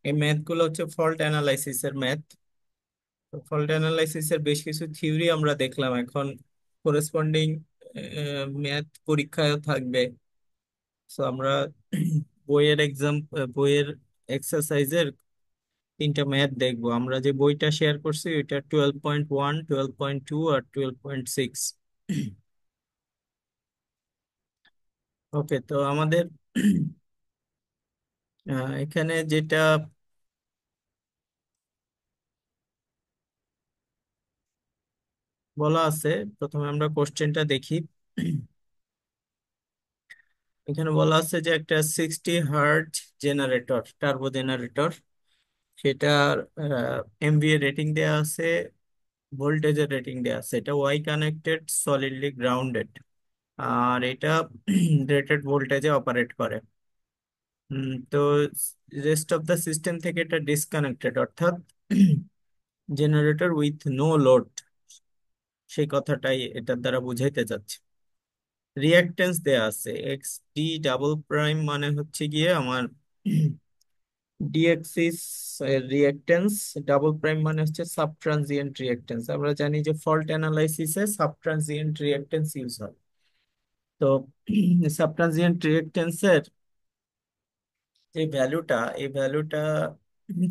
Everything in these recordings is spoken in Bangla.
এই ম্যাথ গুলো হচ্ছে ফল্ট অ্যানালাইসিস এর ম্যাথ। ফল্ট অ্যানালাইসিস এর বেশ কিছু থিওরি আমরা দেখলাম, এখন করেসপন্ডিং ম্যাথ পরীক্ষায় থাকবে। তো আমরা বইয়ের এক্সাম, বইয়ের এক্সারসাইজের তিনটা ম্যাথ দেখবো। আমরা যে বইটা শেয়ার করছি ওইটা 12.1, 12.2 আর 12.6। ওকে, তো আমাদের এখানে যেটা বলা আছে, প্রথমে আমরা কোশ্চেনটা দেখি। এখানে বলা আছে যে একটা 60 হার্জ জেনারেটর, টার্বো জেনারেটর, সেটার এমভিএ রেটিং দেয়া আছে, ভোল্টেজের রেটিং দেয়া আছে, এটা ওয়াই কানেক্টেড, সলিডলি গ্রাউন্ডেড, আর এটা রেটেড ভোল্টেজে অপারেট করে। তো রেস্ট অফ দ্য সিস্টেম থেকে এটা ডিসকানেক্টেড, অর্থাৎ জেনারেটর উইথ নো লোড, সেই কথাটাই এটার দ্বারা বুঝাইতে চাচ্ছে। রিয়াকটেন্স দেয়া আছে এক্স ডি ডাবল প্রাইম, মানে হচ্ছে গিয়ে আমার ডিএক্সিস রিয়াকটেন্স, ডাবল প্রাইম মানে হচ্ছে সাবট্রানজিয়েন্ট রিয়াকটেন্স। আমরা জানি যে ফল্ট অ্যানালাইসিসে সাবট্রানজিয়েন্ট রিয়াকটেন্স ইউজ হয়। তো সাবট্রানজিয়েন্ট রিয়াকটেন্সের যে ভ্যালুটা, এই ভ্যালুটা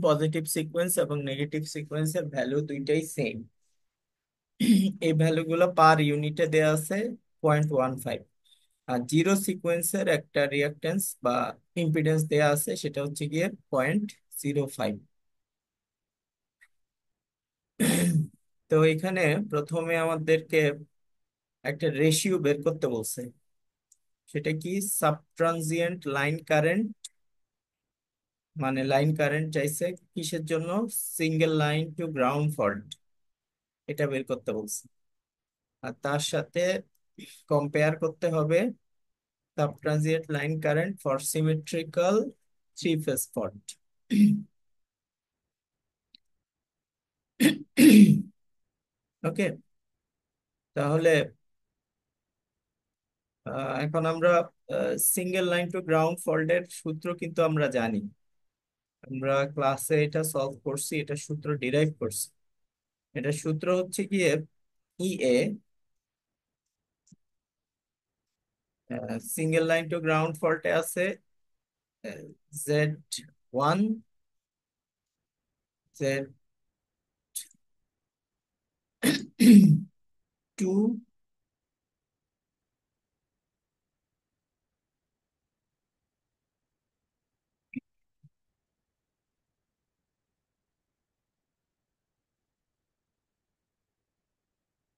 পজিটিভ সিকোয়েন্স এবং নেগেটিভ সিকোয়েন্সের ভ্যালু দুইটাই সেম। এই ভ্যালুগুলো পার ইউনিটে দেয়া আছে 0.15। আর জিরো সিকোয়েন্সের একটা রিয়াকটেন্স বা ইম্পিডেন্স দেয়া আছে, সেটা হচ্ছে গিয়ে 0.05। তো এখানে প্রথমে আমাদেরকে একটা রেশিও বের করতে বলছে, সেটা কি সাবট্রানজিয়েন্ট লাইন কারেন্ট, মানে লাইন কারেন্ট চাইছে কিসের জন্য, single line to ground fault, এটা বের করতে বলছে। আর তার সাথে কম্পেয়ার করতে হবে subtransient line current for symmetrical three phase fault. Okay, তাহলে এখন আমরা সিঙ্গেল লাইন টু গ্রাউন্ড ফল্টের সূত্র কিন্তু আমরা জানি, আমরা ক্লাসে এটা সলভ করছি, এটা সূত্র ডিরাইভ করছি। এটা সূত্র হচ্ছে গিয়ে ইএ, সিঙ্গেল লাইন টু গ্রাউন্ড ফল্টে আছে Z1, Z2,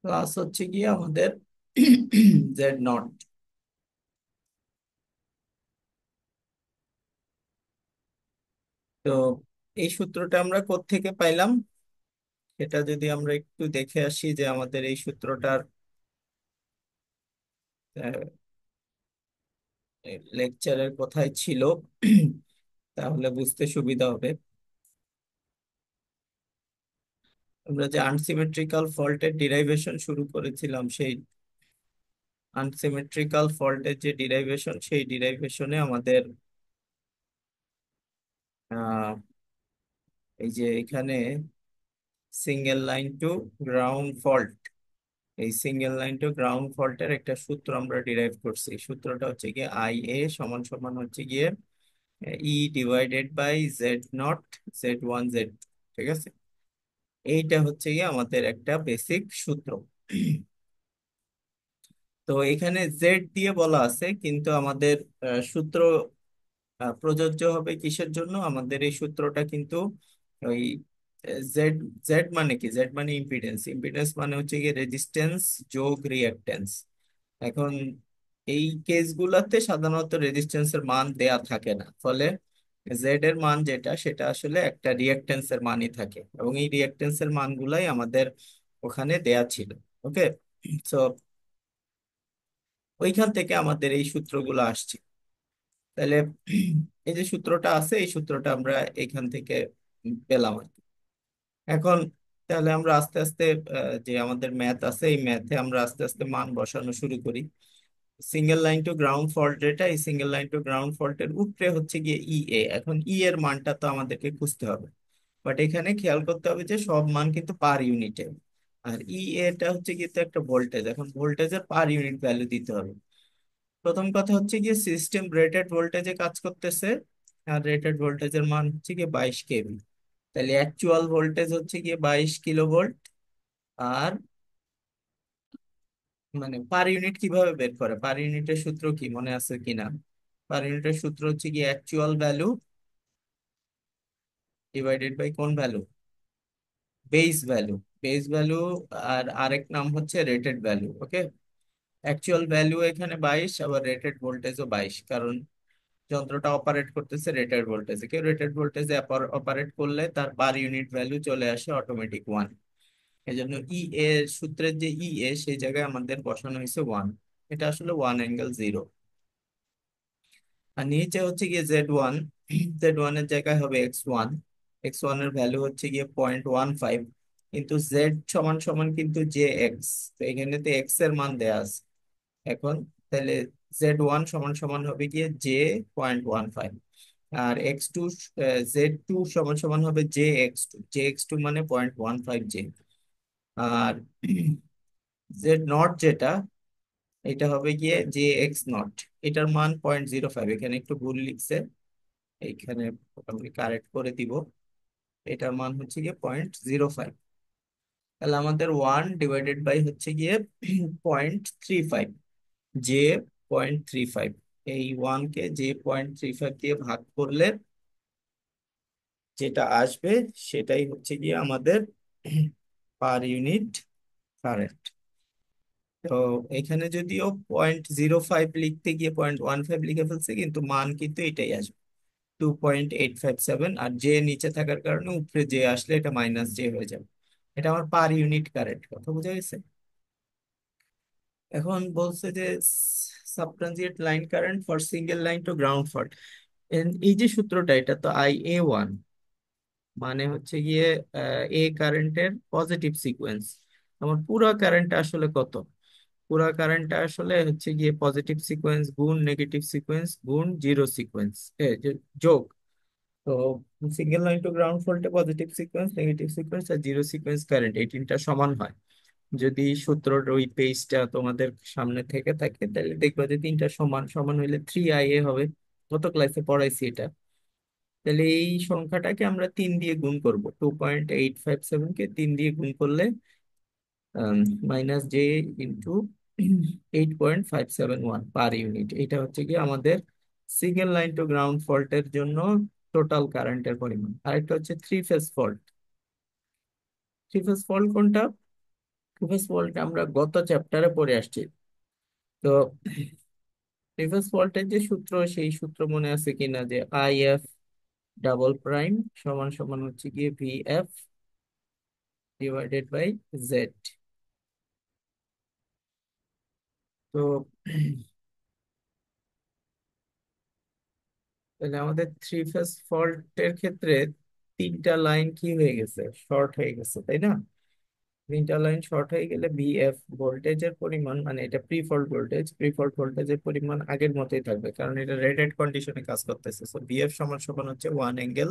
প্লাস হচ্ছে গিয়ে আমাদের Z0। তো এই সূত্রটা আমরা কোত্থেকে পাইলাম, এটা যদি আমরা একটু দেখে আসি যে আমাদের এই সূত্রটার লেকচারের কোথায় ছিল, তাহলে বুঝতে সুবিধা হবে। আমরা যে আনসিমেট্রিক্যাল ফল্টের ডিরাইভেশন শুরু করেছিলাম, সেই আনসিমেট্রিক্যাল ফল্টের যে ডিরাইভেশন, সেই ডিরাইভেশনে আমাদের আহ, এই যে এখানে single line to ground fault, এই সিঙ্গেল লাইন টু গ্রাউন্ড ফল্টের একটা সূত্র আমরা ডিরাইভ করছি। সূত্রটা হচ্ছে গিয়ে আই এ সমান সমান হচ্ছে গিয়ে E divided by Z0, Z1, Z2। ঠিক আছে, এইটা হচ্ছে গিয়ে আমাদের একটা বেসিক সূত্র। তো এখানে জেড দিয়ে বলা আছে, কিন্তু আমাদের সূত্র প্রযোজ্য হবে কিসের জন্য, আমাদের এই সূত্রটা কিন্তু ওই জেড, জেড মানে কি, জেড মানে ইম্পিডেন্স, ইম্পিডেন্স মানে হচ্ছে গিয়ে রেজিস্ট্যান্স যোগ রিঅ্যাকট্যান্স। এখন এই কেসগুলাতে সাধারণত রেজিস্ট্যান্সের মান দেয়া থাকে না, ফলে জেড এর মান যেটা, সেটা আসলে একটা রিঅ্যাকট্যান্সের মানই থাকে, এবং এই রিঅ্যাকট্যান্সের মানগুলাই আমাদের ওখানে দেয়া ছিল। ওকে, সো ওইখান থেকে আমাদের এই সূত্রগুলো আসছে। তাহলে এই যে সূত্রটা আছে, এই সূত্রটা আমরা এখান থেকে পেলাম আর কি। এখন তাহলে আমরা আস্তে আস্তে যে আমাদের ম্যাথ আছে, এই ম্যাথে আমরা আস্তে আস্তে মান বসানো শুরু করি। Single line to ground fault, যেটা এই সিঙ্গেল লাইন টু গ্রাউন্ড ফল্টের উপরে হচ্ছে গিয়ে এখন এর মানটা তো আমাদেরকে খুঁজতে হবে। বাট এখানে খেয়াল করতে হবে যে সব মান কিন্তু পার ইউনিটে। আর এটা হচ্ছে কিন্তু একটা ভোল্টেজ, এখন ভোল্টেজের পার ইউনিট ভ্যালু দিতে হবে। প্রথম কথা হচ্ছে গিয়ে সিস্টেম রেটেড ভোল্টেজে কাজ করতেছে, আর রেটেড ভোল্টেজের মান হচ্ছে গিয়ে 22 কেভি। তাহলে অ্যাকচুয়াল ভোল্টেজ হচ্ছে গিয়ে 22 কিলোভোল্ট। আর মানে পার ইউনিট কিভাবে বের করে, পার ইউনিটের সূত্র কি মনে আছে কিনা? পার ইউনিটের সূত্র হচ্ছে কি অ্যাকচুয়াল ভ্যালু ডিভাইডেড বাই কোন value? Base value. Base value. আর আরেক নাম হচ্ছে rated value. Okay. Actual value এখানে 22, আবার রেটেড ভোল্টেজও 22, কারণ যন্ত্রটা অপারেট করতেছে রেটেড ভোল্টেজে। কেউ রেটেড ভোল্টেজে অপারেট করলে তার পার ইউনিট ভ্যালু চলে আসে অটোমেটিক 1। এই জন্য এর সূত্রের যে সেই জায়গায় আমাদের বসানো হয়েছে 1। এটা আসলে 1 অ্যাঙ্গেল 0। আর নিচে হচ্ছে গিয়ে Z1। Z1 এর জায়গায় হবে X1। X1 এর ভ্যালু হচ্ছে গিয়ে 0.15। কিন্তু Z সমান সমান কিন্তু JX, তো এখানে তো X এর মান দেয়া আছে। এখন তাহলে Z1 সমান সমান হবে গিয়ে J.15। আর X2, Z2 সমান সমান হবে J X2 মানে 0.15 J। আর Z0 যেটা, এটা হবে গিয়ে J X0। এটার মান 0.05, এখানে একটু ভুল লিখছে, এইখানে আমি কারেক্ট করে দিব। এটার মান হচ্ছে গিয়ে 0.05। তাহলে আমাদের 1 ডিভাইডেড বাই হচ্ছে গিয়ে 0.35, J.35। এই 1 কে J.35 দিয়ে ভাগ করলে যেটা আসবে সেটাই হচ্ছে গিয়ে আমাদের পার ইউনিট কারেন্ট। তো এখানে যদিও 0.05 লিখতে গিয়ে 0.15 লিখে ফেলছে, কিন্তু মান কিন্তু এটাই আসবে, 2.857। আর জে নিচে থাকার কারণে উপরে জে আসলে এটা -J হয়ে যাবে। এটা আমার পার ইউনিট কারেন্ট, কথা বোঝা গেছে? এখন বলছে যে subtransient line current for single line to ground fault. এই যে সূত্রটা, এটা তো IA1, মানে হচ্ছে গিয়ে কারেন্টের পজিটিভ সিকোয়েন্স। আমার পুরো কারেন্টটা আসলে কত? পুরা কারেন্টটা আসলে হচ্ছে গিয়ে পজিটিভ সিকোয়েন্স গুণ নেগেটিভ সিকোয়েন্স গুণ জিরো সিকোয়েন্স, যোগ। তো সিঙ্গেল লাইন টু গ্রাউন্ড ফল্টে পজিটিভ সিকোয়েন্স, নেগেটিভ সিকোয়েন্স আর জিরো সিকোয়েন্স কারেন্ট, এই তিনটা সমান হয়। যদি সূত্রর ওই পেজটা তোমাদের সামনে থেকে থাকে তাহলে দেখবা যে তিনটা সমান সমান হইলে 3IA হবে। গত ক্লাসে পড়াইছি এটা। তাহলে এই সংখ্যাটাকে আমরা 3 দিয়ে গুণ করব, 2.857 কে 3 দিয়ে গুণ করলে -J ইন্টু 8.571 পার ইউনিট। এটা হচ্ছে কি আমাদের সিঙ্গেল লাইন টু গ্রাউন্ড ফল্টের জন্য টোটাল কারেন্টের পরিমাণ। আরেকটা হচ্ছে three phase fault. Three phase fault কোনটা? থ্রি ফেজ ফল্ট আমরা গত চ্যাপ্টারে পড়ে আসছি। তো থ্রি ফেজ ফল্টের যে সূত্র, সেই সূত্র মনে আছে কিনা? যে IF ডাবল প্রাইম সমান সমান হচ্ছে গিয়ে VF ডিভাইডেড বাই Z। তো তাহলে আমাদের থ্রি ফেজ ফল্টের ক্ষেত্রে তিনটা লাইন কি হয়ে গেছে? শর্ট হয়ে গেছে, তাই না? তিনটা লাইন শর্ট হয়ে গেলে VF ভোল্টেজের পরিমাণ, মানে এটা pre fault voltage, pre fault ভোল্টেজের পরিমাণ আগের মতোই থাকবে, কারণ এটা রেটেড কন্ডিশনে কাজ করতেছে। সো VF সমান সমান হচ্ছে 1 অ্যাঙ্গেল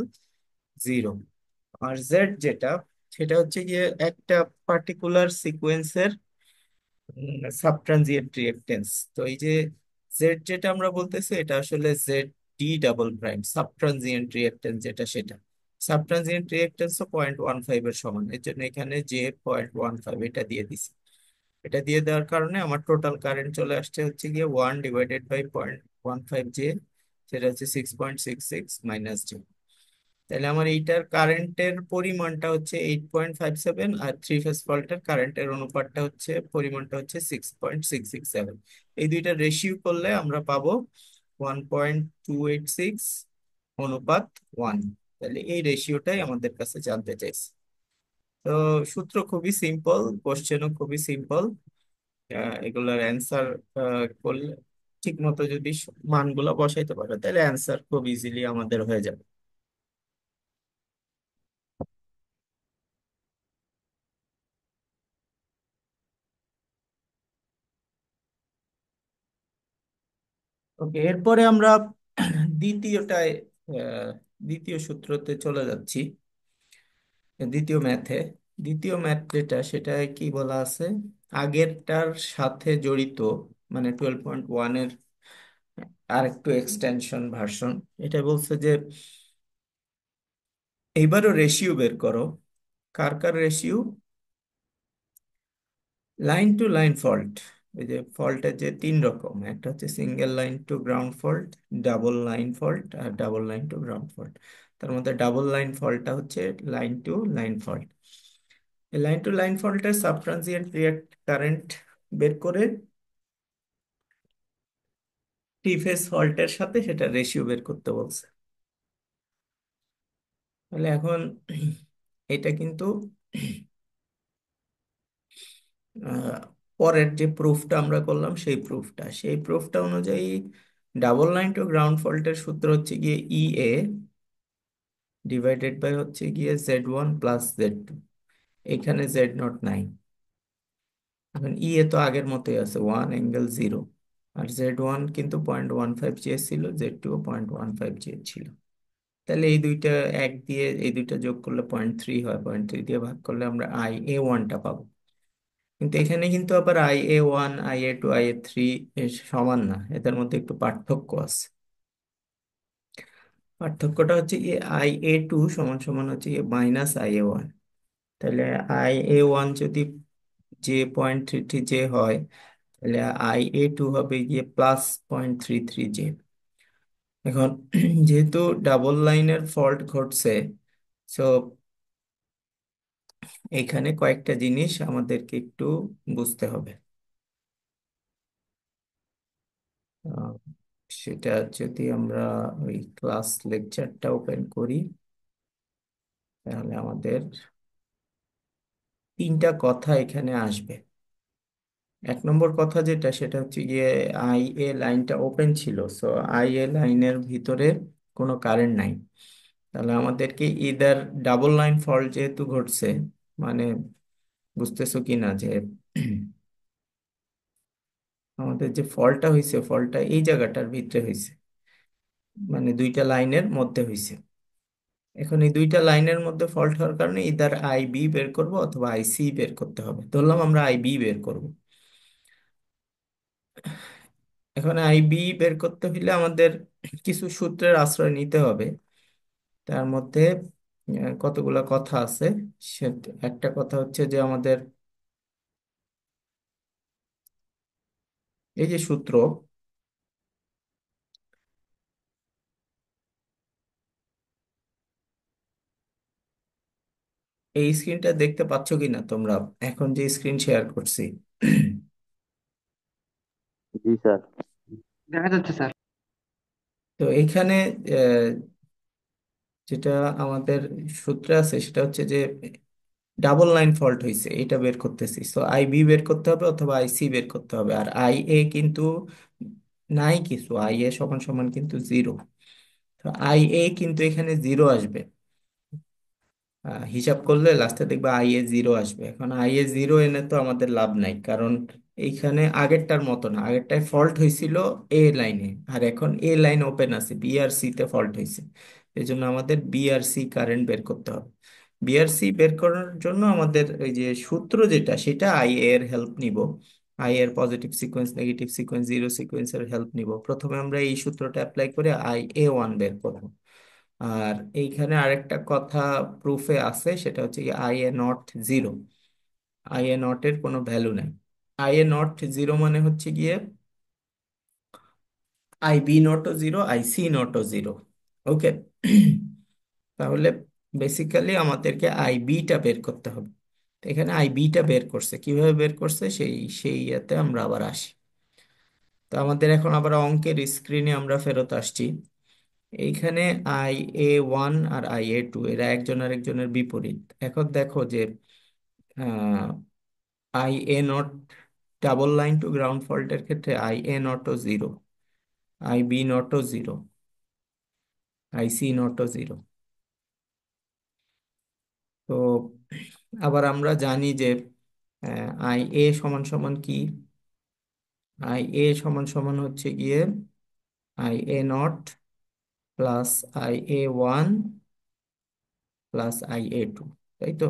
0। আর জেড যেটা, সেটা হচ্ছে গিয়ে একটা পার্টিকুলার সিকোয়েন্সের সাবট্রানজিয়েন্ট রিঅ্যাকটেন্স। তো এই যে জেড যেটা আমরা বলতেছি, এটা আসলে ZD ডাবল প্রাইম সাবট্রানজিয়েন্ট রিঅ্যাকটেন্স, যেটা সেটা সাবট্রানজিয়েন্ট রিঅ্যাকটেন্স 0.15 এর সমান। এর জন্য এখানে J.15 এটা দিয়ে দিছি। এটা দিয়ে দেওয়ার কারণে আমার টোটাল কারেন্ট চলে আসছে হচ্ছে গিয়ে 1 ডিভাইডেড বাই 0.15 J, সেটা হচ্ছে 6.66 - J। তাহলে আমার এইটার কারেন্টের পরিমাণটা হচ্ছে 8.57, আর থ্রি ফেজ ফল্টের কারেন্টের অনুপাতটা হচ্ছে, পরিমাণটা হচ্ছে 6.667। এই দুইটা রেশিও করলে আমরা পাবো 1.286:1। তাহলে এই রেশিওটাই আমাদের কাছে জানতে চাইছে। তো সূত্র খুবই সিম্পল, কোশ্চেনও খুবই সিম্পল। এগুলোর অ্যান্সার করলে ঠিক মতো যদি মানগুলো বসাইতে পারে, তাহলে অ্যান্সার খুব ইজিলি আমাদের হয়ে যাবে। ওকে, এরপরে আমরা দ্বিতীয়টায় আহ, দ্বিতীয় সূত্রতে চলে যাচ্ছি। দ্বিতীয় ম্যাথে, দ্বিতীয় ম্যাথ যেটা, সেটায় কি বলা আছে, আগেরটার সাথে জড়িত, মানে 12.1-এর আর একটু এক্সটেনশন ভার্সন। এটা বলছে যে এইবারও রেশিও বের করো। কার কার ratio? Line to line fault. এই যে ফল্টের যে তিন রকম, একটা হচ্ছে single line to ground fault, double line fault, আর double line to ground fault. তার মধ্যে ডাবল লাইন ফল্টটা হচ্ছে লাইন টু লাইন ফল্ট। এই লাইন টু লাইন ফল্টের সাবট্রানজিয়েন্ট রিঅ্যাক্ট কারেন্ট বের করে থ্রি ফেজ ফল্টের সাথে সেটা রেশিও বের করতে বলছে। তাহলে এখন এটা কিন্তু আহ, পরের যে প্রুফটা আমরা করলাম, সেই প্রুফটা অনুযায়ী ডাবল লাইন টু গ্রাউন্ড ফল্টের সূত্র হচ্ছে গিয়ে এ ডিভাইডেড বাই হচ্ছে গিয়ে Z1 প্লাস Z2। এখানে Z0 নাই। এখন এ তো আগের মতোই আছে, 1 অ্যাঙ্গেল 0। আর Z1 কিন্তু 0.15 ছিল, Z2 0.15 ছিল। তাহলে এই দুইটা এক দিয়ে এই দুইটা যোগ করলে 0.3 হয়, 0.3 দিয়ে ভাগ করলে আমরা IA1টা পাবো। কিন্তু এখানে কিন্তু আবার IA1, IA2, IA3 সমান না, এদের মধ্যে একটু পার্থক্য আছে। পার্থক্যটা হচ্ছে গিয়ে IA2 সমান সমান হচ্ছে গিয়ে -IA1। তাহলে IA1 যদি J.33 J হয়, তাহলে IA2 হবে গিয়ে +0.33 J। এখন যেহেতু ডাবল লাইনের ফল্ট ঘটছে, সো এখানে কয়েকটা জিনিস আমাদেরকে একটু বুঝতে হবে। আহ, সেটা যদি আমরা ওই ক্লাস লেকচারটা ওপেন করি, তাহলে আমাদের তিনটা কথা এখানে আসবে। এক নম্বর কথা যেটা, সেটা হচ্ছে গিয়ে লাইনটা ওপেন ছিল, সো লাইনের ভিতরে কোনো কারেন্ট নাই। তাহলে আমাদেরকে ইদার ডাবল লাইন ফল্ট যেহেতু ঘটছে, মানে বুঝতেছো কি না যে আমাদের যে ফলটা হয়েছে, ফলটা এই জায়গাটার ভিতরে হয়েছে, মানে দুইটা লাইনের মধ্যে হয়েছে। এখন এই দুইটা লাইনের মধ্যে ফল্ট হওয়ার কারণে ইদার IB বের করব অথবা IC বের করতে হবে। ধরলাম আমরা IB বের করব। এখন IB বের করতে হলে আমাদের কিছু সূত্রের আশ্রয় নিতে হবে। তার মধ্যে কতগুলা কথা আছে। সে একটা কথা হচ্ছে যে আমাদের এই যে সূত্র, এই স্ক্রিনটা দেখতে পাচ্ছ কিনা তোমরা, এখন যে স্ক্রিন শেয়ার করছি? জি স্যার। দেখা যাচ্ছে স্যার। তো এইখানে আহ, যেটা আমাদের সূত্রে আছে, সেটা হচ্ছে যে ডাবল লাইন ফল্ট হয়েছে এটা বের করতেছি, তো IB বের করতে হবে অথবা IC বের করতে হবে। আর IA কিন্তু নাই কিছু, IA সমান সমান কিন্তু 0। তো IA কিন্তু এখানে 0 আসবে। হিসাব করলে লাস্টে দেখবে IA 0 আসবে। এখন IA 0 এনে তো আমাদের লাভ নাই, কারণ এইখানে আগেরটার মতো না, আগেরটায় ফল্ট হয়েছিল লাইনে, আর এখন লাইন ওপেন আছে, BRC তে ফল্ট হয়েছে। এই জন্য আমাদের BRC কারেন্ট বের করতে হবে। BRC বের করার জন্য আমাদের ওই যে সূত্র যেটা, সেটা এর হেল্প নিব। এর positive sequence, negative sequence, zero সিকোয়েন্সের হেল্প নিব। প্রথমে আমরা এই সূত্রটা অ্যাপ্লাই করে IA1 বের করব। আর এইখানে আরেকটা কথা প্রুফে আছে, সেটা হচ্ছে কি IA0 0। IA0 এর কোনো ভ্যালু নাই। IA0 0 মানে হচ্ছে গিয়ে IB0 0, IC0 0। ওকে। তাহলে বেসিক্যালি আমাদেরকে IB-টা বের করতে হবে। তো এখানে IB-টা বের করছে, কিভাবে বের করছে সেই ইয়েতে আমরা আবার আসি। তো আমাদের এখন আবার অঙ্কের স্ক্রিনে আমরা ফেরত আসছি। এইখানে IA1 আর IA2 এরা একজন আরেকজনের বিপরীত। এখন দেখো যে IA0 double line to ground ফল্টের ক্ষেত্রে IA0 0, IB0 0, IC0 0। তো আবার আমরা জানি যে IA সমান সমান কি, IA সমান সমান হচ্ছে গিয়ে I A naught plus I A one plus I A two, তাই তো?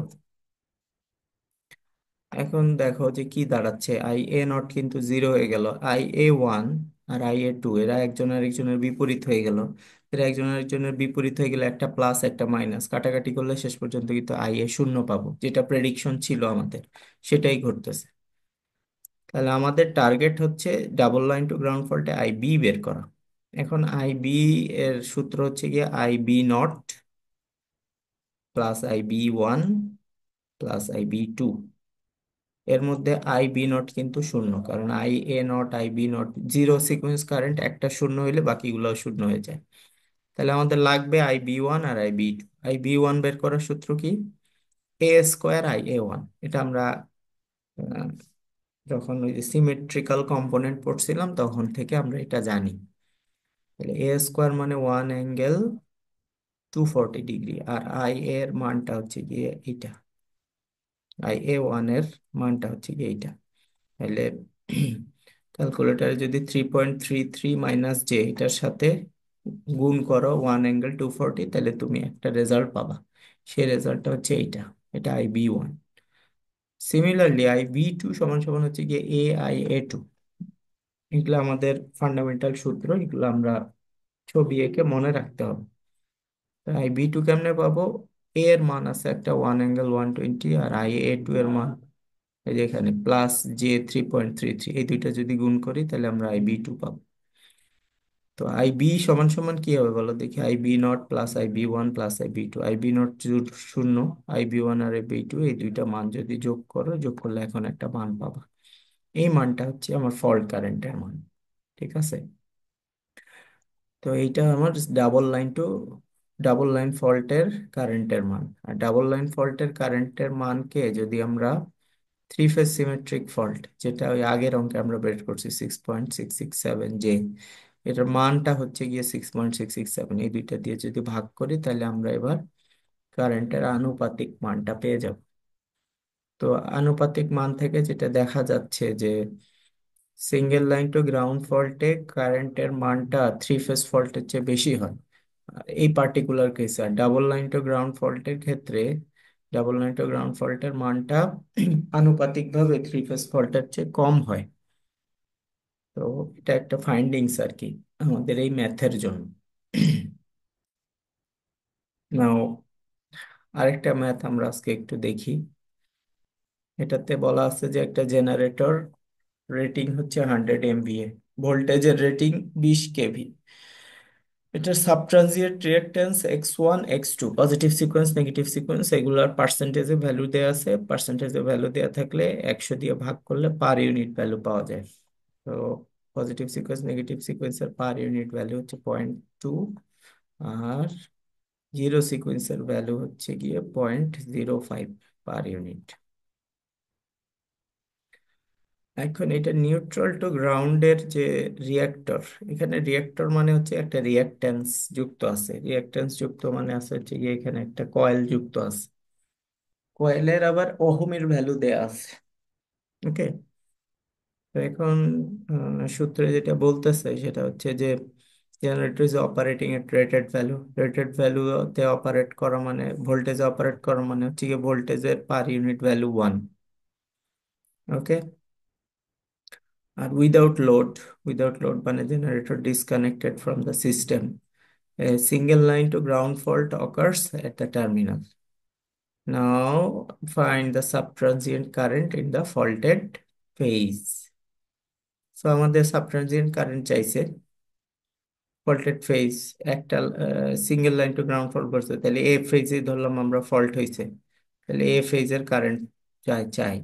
এখন দেখো যে কি দাঁড়াচ্ছে, আই এ নট কিন্তু জিরো হয়ে গেল, আই এ ওয়ান আর আই এ টু এরা একজন আরেকজনের বিপরীত হয়ে গেল। এরা একজন আরেকজনের বিপরীত হয়ে গেলে একটা প্লাস একটা মাইনাস কাটাকাটি করলে শেষ পর্যন্ত কিন্তু আই এ শূন্য পাবো, যেটা প্রেডিকশন ছিল আমাদের, সেটাই ঘটতেছে। তাহলে আমাদের টার্গেট হচ্ছে ডাবল লাইন টু গ্রাউন্ড ফল্টে আই বি বের করা। এখন আই বি এর সূত্র হচ্ছে গিয়ে I B naught plus I B one plus I B two. এর মধ্যে আই বি নট কিন্তু শূন্য, কারণ I A naught I B naught zero sequence current, একটা শূন্য হইলে বাকিগুলো শূন্য হয়ে যায়। তাহলে আমাদের লাগবে আই বি ওয়ান আর I B two. I B one বের করার সূত্র কি? A square I A one. এটা আমরা আহ, যখন ওই যে সিমেট্রিক্যাল কম্পোনেন্ট পড়ছিলাম তখন থেকে আমরা এটা জানি। তাহলে এ স্কোয়ার মানে 1 অ্যাঙ্গেল 240 ডিগ্রি, আর আই এর মানটা হচ্ছে গিয়ে এইটা, আই এ ওয়ান এর মানটা হচ্ছে গিয়ে এইটা। তাহলে ক্যালকুলেটারে যদি 3.33 মাইনাস জে এটার সাথে গুণ করো 1 অ্যাঙ্গেল 240, তাহলে তুমি একটা রেজাল্ট পাবা। সেই রেজাল্টটা হচ্ছে এইটা, এটা I B one. Similarly I B two সমান সমান হচ্ছে গিয়ে এ আই এ টু। এগুলো আমাদের ফান্ডামেন্টাল সূত্র, এগুলো আমরা ছবি এঁকে মনে রাখতে হবে। আই বি টু কেমনে পাবো? এ এর মান আছে একটা 1 অ্যাঙ্গেল 120, আর আই এ টু এর মান এই যে এখানে প্লাস জে 3.33, এই দুইটা যদি গুণ করি তাহলে আমরা আই বি টু পাবো। তো আই বি সমান সমান কি হবে বলো দেখি? I B naught plus I B one plus I B two. I B naught শূন্য, আই বি ওয়ান আর আই বি টু এই দুইটা মান যদি যোগ করো, যোগ করলে এখন একটা মান পাবা। এই মানটা হচ্ছে আমার ফল্ট কারেন্টের মান। ঠিক আছে? তো এইটা আমার ডাবল লাইন ফল্টের কারেন্টের মান। আর ডাবল লাইন ফল্টের কারেন্টের মানকে যদি আমরা থ্রি ফেজ সিমেট্রিক ফল্ট, যেটা ওই আগের অঙ্কে আমরা বের করছি 6.667 জে, এটার মানটা হচ্ছে গিয়ে 6.667, এই দুইটা দিয়ে যদি ভাগ করি তাহলে আমরা এবার কারেন্টের আনুপাতিক মানটা পেয়ে যাব। তো আনুপাতিক মান থেকে যেটা দেখা যাচ্ছে যে সিঙ্গেল লাইন টু গ্রাউন্ড ফল্টে কারেন্টের মানটা থ্রি ফেজ ফল্টের চেয়ে বেশি হয় এই পার্টিকুলার কেসে। আর ডাবল লাইন টু গ্রাউন্ড ফল্টের ক্ষেত্রে ডাবল লাইন টু গ্রাউন্ড ফল্টের মানটা আনুপাতিকভাবে থ্রি ফেজ ফল্টের চেয়ে কম হয়। তো এটা একটা ফাইন্ডিংস আর কি আমাদের এই ম্যাথের জন্য। নাও আরেকটা ম্যাথ আমরা আজকে একটু দেখি। এটাতে বলা আছে যে একটা জেনারেটর রেটিং হচ্ছে 100 MVA, ভোল্টেজের রেটিং 20 কেভি। এটার subtransient reactance X1 X2, positive sequence negative sequence এগুলার পার্সেন্টেজে ভ্যালু দেওয়া আছে। পার্সেন্টেজে ভ্যালু দেওয়া থাকলে 100 দিয়ে ভাগ করলে পার ইউনিট ভ্যালু পাওয়া যায়। তো পজিটিভ সিকোয়েন্স নেগেটিভ সিকোয়েন্সের পার ইউনিট ভ্যালু হচ্ছে 0.2, আর জিরো সিকোয়েন্সের ভ্যালু হচ্ছে গিয়ে 0.05 পার ইউনিট। এখন এটা নিউট্রাল টু গ্রাউন্ডের যে রিয়াক্টর, এখানে রিয়াক্টর মানে হচ্ছে একটা রিয়াক্ট্যান্স যুক্ত আছে। রিয়াক্ট্যান্স যুক্ত মানে আছে হচ্ছে গিয়ে এখানে একটা কয়েল যুক্ত আছে। কয়েলের আবার ওহমের ভ্যালু দেয়া আছে। ওকে। তো এখন সূত্রে যেটা বলতেছে সেটা হচ্ছে যে generator is operating at rated value. Rated ভ্যালুতে অপারেট করা মানে ভোল্টেজে অপারেট করা মানে হচ্ছে গিয়ে ভোল্টেজের পার ইউনিট ভ্যালু 1। ওকে। আর উইদাউট লোড মানে generator disconnected from the system, a single line to ground fault occurs at the terminal. Now find the subtransient current in the faulted phase. So আমাদের সাবট্রানজিয়েন্ট কারেন্ট চাইছে ফল্টেড ফেজ, একটা single line to ground fault করছে, তাহলে এ ফেজে ধরলাম আমরা ফল্ট হয়েছে, তাহলে এ ফেজের কারেন্ট চাই।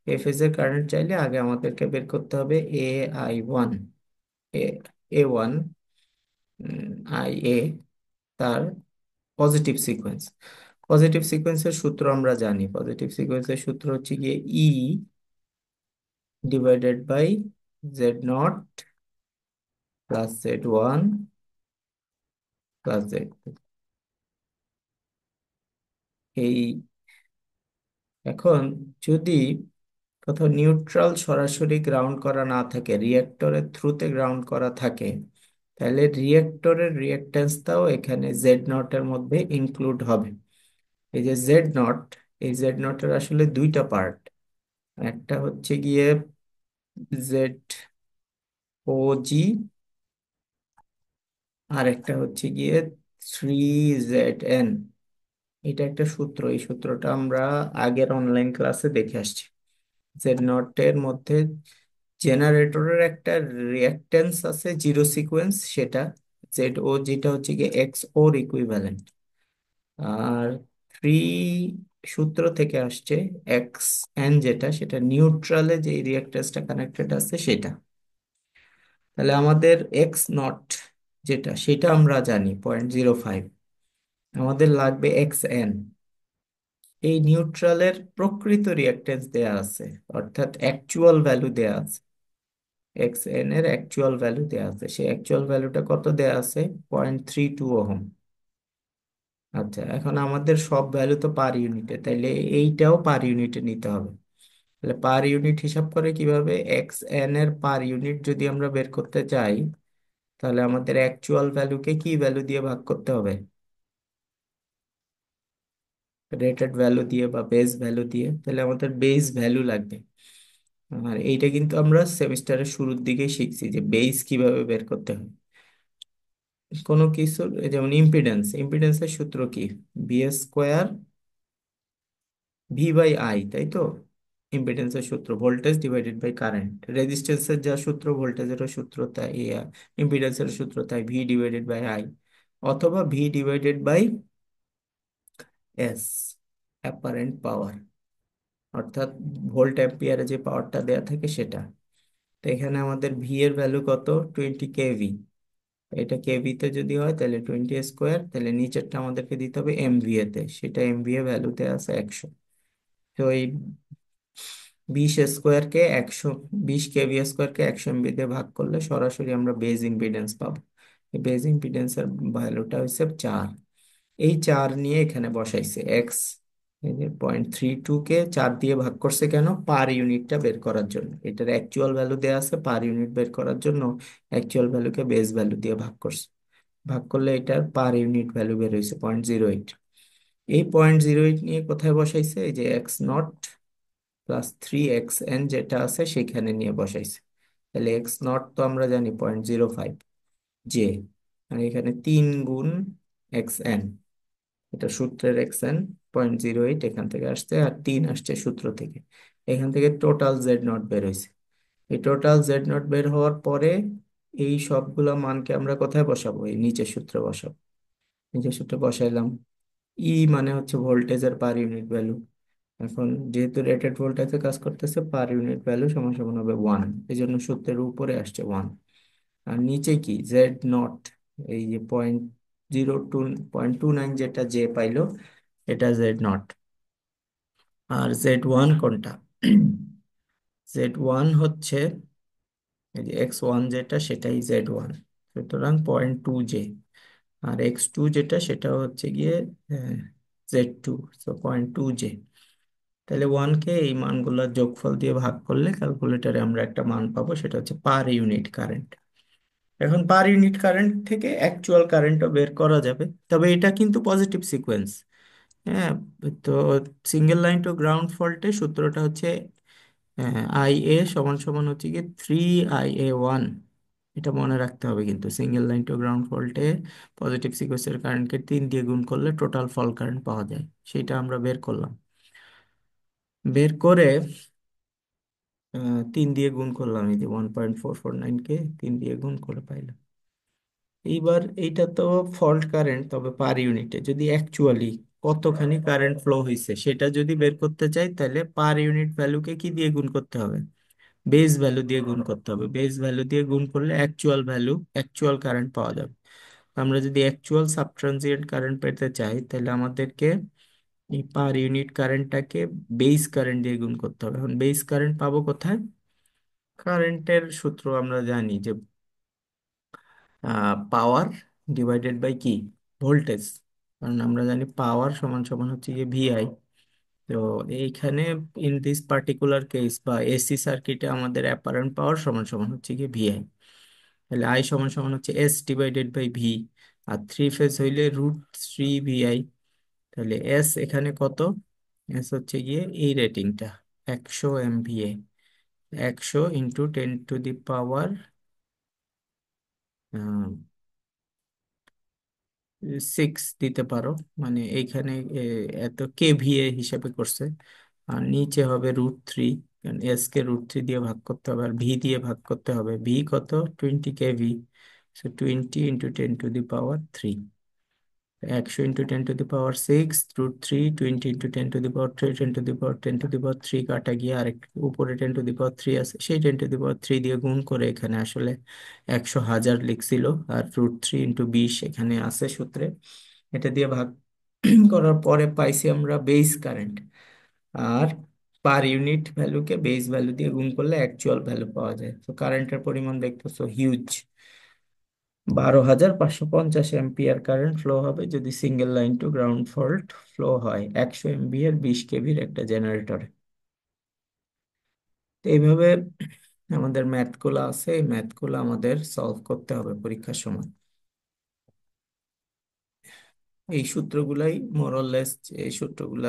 এ ফেজের কারেন্ট চাইলে আগে আমাদেরকে বের করতে হবে I one, A A one I A, তার পজিটিভ সিকোয়েন্স। পজিটিভ সিকোয়েন্সের সূত্র আমরা জানি, পজিটিভ সিকোয়েন্সের সূত্র হচ্ছে গিয়ে E divided by Z naught plus Z1 plus Z. এই এখন যদি কোথাও নিউট্রাল সরাসরি গ্রাউন্ড করা না থাকে, রিঅ্যাক্টরের থ্রুতে গ্রাউন্ড করা থাকে, তাহলে রিয়েক্টরের রিয়েক্ট্যান্সটাও এখানে জেড নটের মধ্যে ইনক্লুড হবে। এই যে জেড নট, এই জেড নটের আসলে দুইটা পার্ট। একটা হচ্ছে গিয়ে জেড ও জি, আর একটা হচ্ছে গিয়ে 3 ZN। এটা একটা সূত্র, এই সূত্রটা আমরা আগের অনলাইন ক্লাসে দেখে আসছি। জেড নটের মধ্যে জেনারেটরের একটা রিঅ্যাকট্যান্স আছে জিরো সিকোয়েন্স, সেটা জেড ও, যেটা হচ্ছে গিয়ে এক্স ওর ইকুইভ্যালেন্ট। আর থ্রি সূত্র থেকে আসছে এক্স এন, যেটা সেটা নিউট্রালে যে রিঅ্যাকট্যান্সটা কানেক্টেড আছে সেটা। তাহলে আমাদের এক্স নট যেটা, সেটা আমরা জানি 0.05। আমাদের লাগবে এক্স এন। এই নিউট্রালের প্রকৃত রিঅ্যাকট্যান্স দেয়া আছে, অর্থাৎ অ্যাকচুয়াল ভ্যালু দেয়া আছে। এক্স এন এর অ্যাকচুয়াল ভ্যালু দেয়া আছে, সেই অ্যাকচুয়াল ভ্যালুটা কত দেয়া আছে? 0.32 ওহম। আচ্ছা, এখন আমাদের সব ভ্যালু তো পার ইউনিটে, তাইলে এইটাও পার ইউনিটে নিতে হবে। তাহলে পার ইউনিট হিসাব করে কিভাবে? এক্স এন এর পার ইউনিট যদি আমরা বের করতে চাই, তাহলে আমাদের অ্যাকচুয়াল ভ্যালুকে কি ভ্যালু দিয়ে ভাগ করতে হবে? রেটেড ভ্যালু দিয়ে বা বেস ভ্যালু দিয়ে। তাহলে আমাদের বেস ভ্যালু লাগবে। আর এইটা কিন্তু আমরা সেমিস্টারের শুরুর দিকেই শিখছি যে বেস কিভাবে বের করতে হয়। কোনো কিছু, যেমন ইম্পিডেন্স, ইম্পিডেন্সের সূত্র কি? B square V by I, তাই তো? ইম্পিডেন্সের সূত্র ভোল্টেজ ডিভাইডেড বাই কারেন্ট। রেজিস্ট্যান্সের যা সূত্র, ভোল্টেজের সূত্র তাই, ইম্পিডেন্সের সূত্র তাই, ভি ডিভাইডেড বাই আই, অথবা V divided by S, apparent power, অর্থাৎ ভোল্ট অ্যাম্পিয়ারে যে পাওয়ারটা দেয়া থাকে সেটা। তো এখানে আমাদের ভি এর ভ্যালু কত? 20 কেভি। এটা কেভি তে যদি হয় তাহলে 20 স্কোয়ার, তাহলে নিচেরটা আমাদেরকে দিতে হবে এমভিএ তে, সেটা এমভিএ ভ্যালুতে আছে 100। তো এই 20 স্কোয়ারকে 100, 20 কেভি স্কোয়ারকে 100 এমভি দিয়ে ভাগ করলে সরাসরি আমরা বেজ ইম্পিডেন্স পাবো। এই বেজ ইম্পিডেন্সের ভ্যালুটা হচ্ছে 4। এই 4 নিয়ে এখানে বসাইছে এক্স। এই যে 0.32 কে 4 দিয়ে ভাগ করছে কেন? পার ইউনিটটা বের করার জন্য। এটার অ্যাকচুয়াল ভ্যালু দেওয়া আছে, পার ইউনিট বের করার জন্য অ্যাকচুয়াল ভ্যালুকে বেস ভ্যালু দিয়ে ভাগ করছে। ভাগ করলে এটার পার ইউনিট ভ্যালু বের হয়েছে 0.08। এই 0.08 নিয়ে কোথায় বসাইছে? এই যে এক্স নট প্লাস 3 XN যেটা আছে সেখানে নিয়ে বসাইছে। তাহলে এক্স নট তো আমরা জানি 0.05 জে, আর এখানে 3 গুণ XN, এটা সূত্রের XN 0.08 এখান থেকে আসছে, আর 3 আসছে সূত্র থেকে। এখান থেকে টোটাল জেড নট বের হয়েছে। এই টোটাল জেড নট বের হওয়ার পরে এই সবগুলা মানকে আমরা কোথায় বসাবো? এই নিচের সূত্রে বসাবো। নিচের সূত্রে বসাইলাম। ই মানে হচ্ছে ভোল্টেজের পার ইউনিট ভ্যালু। এখন যেহেতু রেটেড ভোল্টেজে কাজ করতেছে, পার ইউনিট ভ্যালু সমান সমান হবে 1, এই জন্য সূত্রের উপরে আসছে 1। আর নিচে কি? জেড নট, এই যে 0.29 যেটা জে পাইলো, এটা জেড নট। আর জেড ওয়ান কোনটা? জেড ওয়ান হচ্ছে এই যে X1 যেটা, সেটাই জেড ওয়ান। সুতরাং 0.2 জে। আর X2 যেটা, সেটা হচ্ছে গিয়ে জেড টু। তো 0.2 জে। তাহলে ওয়ানকে এই মানগুলোর যোগফল দিয়ে ভাগ করলে ক্যালকুলেটরে আমরা একটা মান পাবো, সেটা হচ্ছে পার ইউনিট কারেন্ট। এখন পার ইউনিট কারেন্ট থেকে অ্যাকচুয়াল কারেন্টও বের করা যাবে, তবে এটা কিন্তু পজিটিভ সিকোয়েন্স। হ্যাঁ। তো সিঙ্গেল লাইন টু গ্রাউন্ড ফল্টে সূত্রটা হচ্ছে আই এ সমান সমান হচ্ছে গিয়ে 3IA1। এটা মনে রাখতে হবে কিন্তু, সিঙ্গেল লাইন টু গ্রাউন্ড ফল্টে পজিটিভ সিকোয়েন্সের কারেন্টকে 3 দিয়ে গুণ করলে টোটাল ফল কারেন্ট পাওয়া যায়। সেটা আমরা বের করলাম। বের করে 3 দিয়ে গুণ করলাম, এই যে 1.449 কে 3 দিয়ে গুণ করে পাইলাম। এইবার এইটা তো ফল্ট কারেন্ট, তবে পার ইউনিটে যদি অ্যাকচুয়ালি কতখানি কারেন্ট ফ্লো হয়েছে সেটা যদি বের করতে চাই, তাহলে পার ইউনিট ভ্যালুকে কি দিয়ে গুণ করতে হবে? বেস ভ্যালু দিয়ে গুণ করতে হবে। বেস ভ্যালু দিয়ে গুণ করলে অ্যাকচুয়াল ভ্যালু, অ্যাকচুয়াল কারেন্ট পাওয়া যাবে। আমরা যদি অ্যাকচুয়াল সাবট্রানজিয়েন্ট কারেন্ট পেতে চাই, তাহলে আমাদেরকে এই পার ইউনিট কারেন্টটাকে বেস কারেন্ট দিয়ে গুণ করতে হবে। এখন বেস কারেন্ট পাবো কোথায়? কারেন্টের সূত্র আমরা জানি যে পাওয়ার ডিভাইডেড বাই কি? ভোল্টেজ। কারণ আমরা জানি পাওয়ার সমান সমান হচ্ছে গিয়ে ভিআই। তো এইখানে ইন দিস পার্টিকুলার কেস বা এসি সার্কিটে আমাদের অ্যাপারেন্ট পাওয়ার সমান সমান হচ্ছে গিয়ে ভিআই। তাহলে আই সমান সমান হচ্ছে এস ডিভাইডেড বাই ভি, আর থ্রি ফেজ হইলে √3 VI। তাহলে এস এখানে কত? এস হচ্ছে গিয়ে এই রেটিংটা 100 MVA, 100 × 10⁻⁶ দিতে পারো, মানে এইখানে এত KVA হিসাবে করছে। আর নিচে হবে √3, কারণ এস কে √3 দিয়ে ভাগ করতে হবে, আর ভি দিয়ে ভাগ করতে হবে। ভি কত? 20 kV। সো 20 × 10⁻³ 100 × 10⁻⁶, √3, 20 × 10⁻³ 10⁻10⁻³ কাটা গিয়ে আরেক উপরে 10⁻³ আছে, সেই 10⁻³ দিয়ে গুণ করে এখানে আসলে 100,000 লিখছিল। আর √3 × 20 এখানে আছে সূত্রে, এটা দিয়ে ভাগ করার পরে পাইছি আমরা বেস কারেন্ট। আর পার ইউনিট ভ্যালুকে বেস ভ্যালু দিয়ে গুণ করলে অ্যাকচুয়াল ভ্যালু পাওয়া যায়। তো কারেন্টের পরিমাণ দেখতেছো হিউজ, 12,550 অ্যাম্পিয়ার কারেন্ট ফ্লো হবে যদি single line to ground fault flow হয় 100 MVA 20 kV একটা জেনারেটরে। তো এইভাবে আমাদের ম্যাথগুলো আছে, এই ম্যাথগুলো আমাদের সলভ করতে হবে পরীক্ষার সময়। এই সূত্রগুলাই মোরলেস, এই সূত্রগুলা